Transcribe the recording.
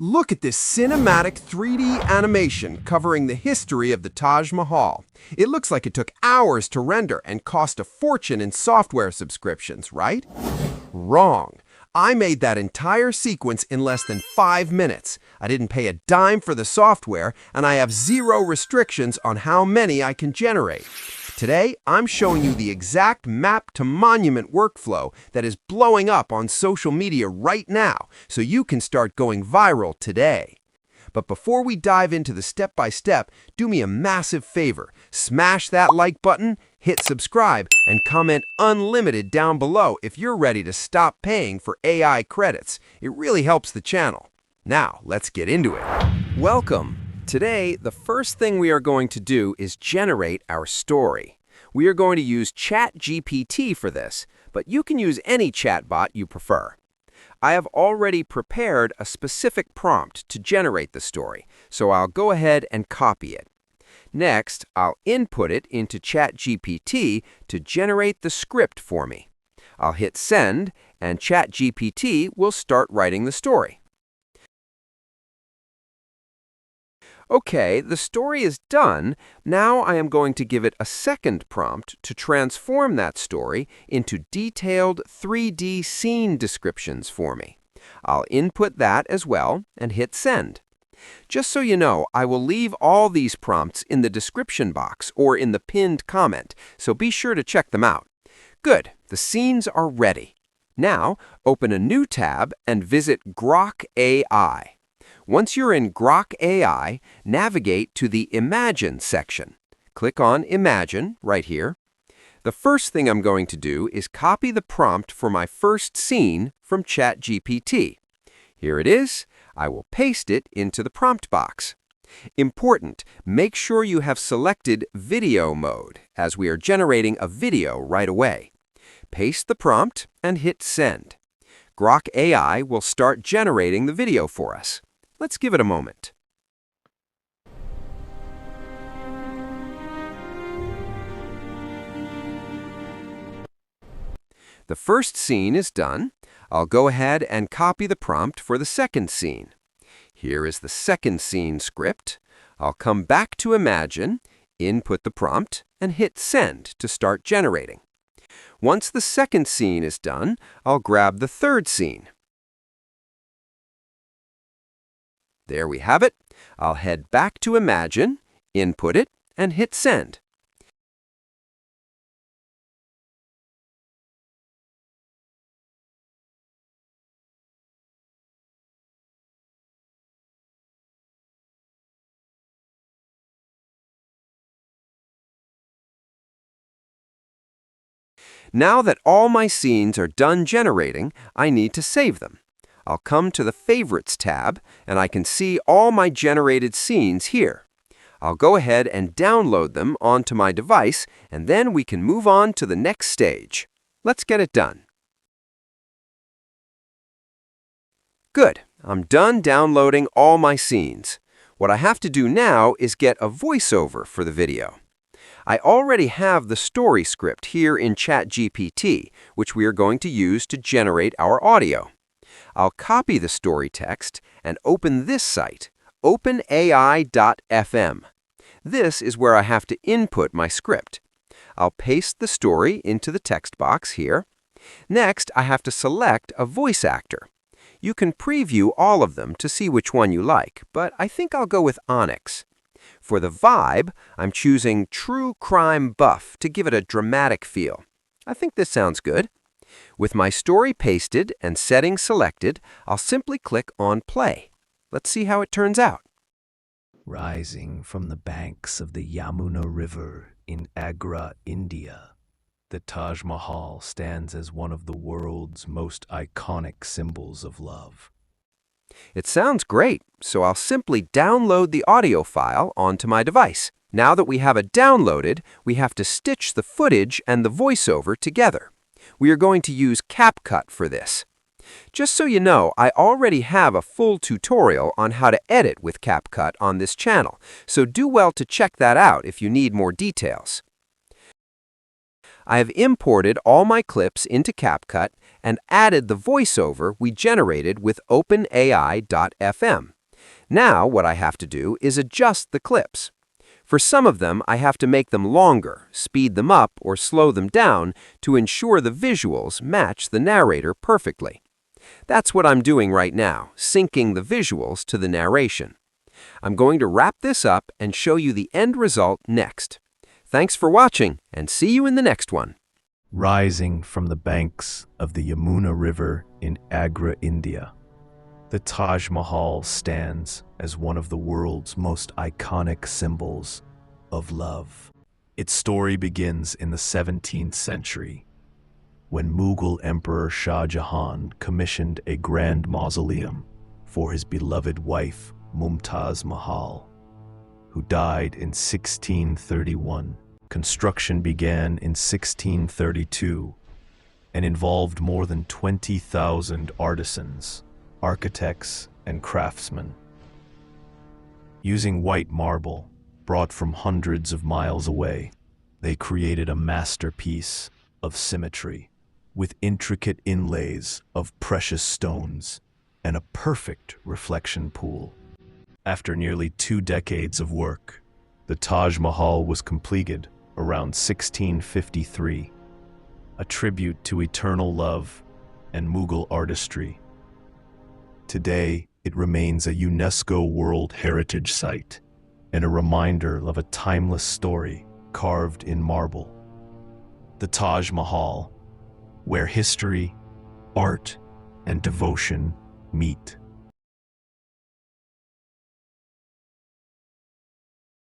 Look at this cinematic 3D animation covering the history of the Taj Mahal. It looks like it took hours to render and cost a fortune in software subscriptions, right? Wrong. I made that entire sequence in less than 5 minutes. I didn't pay a dime for the software, and I have zero restrictions on how many I can generate. Today, I'm showing you the exact map to monument workflow that is blowing up on social media right now, so you can start going viral today. But before we dive into the step-by-step, do me a massive favor. Smash that like button, hit subscribe, and comment unlimited down below if you're ready to stop paying for AI credits. It really helps the channel. Now, let's get into it. Welcome. Today, the first thing we are going to do is generate our story. We are going to use ChatGPT for this, but you can use any chatbot you prefer. I have already prepared a specific prompt to generate the story, so I'll go ahead and copy it. Next, I'll input it into ChatGPT to generate the script for me. I'll hit send, and ChatGPT will start writing the story. Okay, the story is done. Now I am going to give it a second prompt to transform that story into detailed 3D scene descriptions for me. I'll input that as well and hit send. Just so you know, I will leave all these prompts in the description box or in the pinned comment, so be sure to check them out. Good, the scenes are ready. Now, open a new tab and visit Grok AI. Once you're in Grok AI, navigate to the Imagine section. Click on Imagine right here. The first thing I'm going to do is copy the prompt for my first scene from ChatGPT. Here it is. I will paste it into the prompt box. Important, make sure you have selected Video mode, as we are generating a video right away. Paste the prompt and hit Send. Grok AI will start generating the video for us. Let's give it a moment. The first scene is done. I'll go ahead and copy the prompt for the second scene. Here is the second scene script. I'll come back to Imagine, input the prompt, and hit Send to start generating. Once the second scene is done, I'll grab the third scene. There we have it. I'll head back to Imagine, input it, and hit Send. Now that all my scenes are done generating, I need to save them. I'll come to the Favorites tab, and I can see all my generated scenes here. I'll go ahead and download them onto my device, and then we can move on to the next stage. Let's get it done. Good. I'm done downloading all my scenes. What I have to do now is get a voiceover for the video. I already have the story script here in ChatGPT, which we are going to use to generate our audio. I'll copy the story text and open this site, openai.fm. This is where I have to input my script. I'll paste the story into the text box here. Next, I have to select a voice actor. You can preview all of them to see which one you like, but I think I'll go with Onyx. For the vibe, I'm choosing True Crime Buff to give it a dramatic feel. I think this sounds good. With my story pasted and settings selected, I'll simply click on Play. Let's see how it turns out. Rising from the banks of the Yamuna River in Agra, India, the Taj Mahal stands as one of the world's most iconic symbols of love. It sounds great, so I'll simply download the audio file onto my device. Now that we have it downloaded, we have to stitch the footage and the voiceover together. We are going to use CapCut for this. Just so you know, I already have a full tutorial on how to edit with CapCut on this channel, so do well to check that out if you need more details. I have imported all my clips into CapCut and added the voiceover we generated with OpenAI.fm. Now what I have to do is adjust the clips. For some of them, I have to make them longer, speed them up, or slow them down to ensure the visuals match the narrator perfectly. That's what I'm doing right now, syncing the visuals to the narration. I'm going to wrap this up and show you the end result next. Thanks for watching, and see you in the next one. Rising from the banks of the Yamuna River in Agra, India, the Taj Mahal stands as one of the world's most iconic symbols of love. Its story begins in the 17th century, when Mughal Emperor Shah Jahan commissioned a grand mausoleum for his beloved wife, Mumtaz Mahal, who died in 1631. Construction began in 1632 and involved more than 20,000 artisans, architects, and craftsmen. Using white marble, brought from hundreds of miles away, they created a masterpiece of symmetry, with intricate inlays of precious stones and a perfect reflection pool. After nearly 2 decades of work, the Taj Mahal was completed around 1653, a tribute to eternal love and Mughal artistry. Today, it remains a UNESCO World Heritage Site and a reminder of a timeless story carved in marble. The Taj Mahal, where history, art, and devotion meet.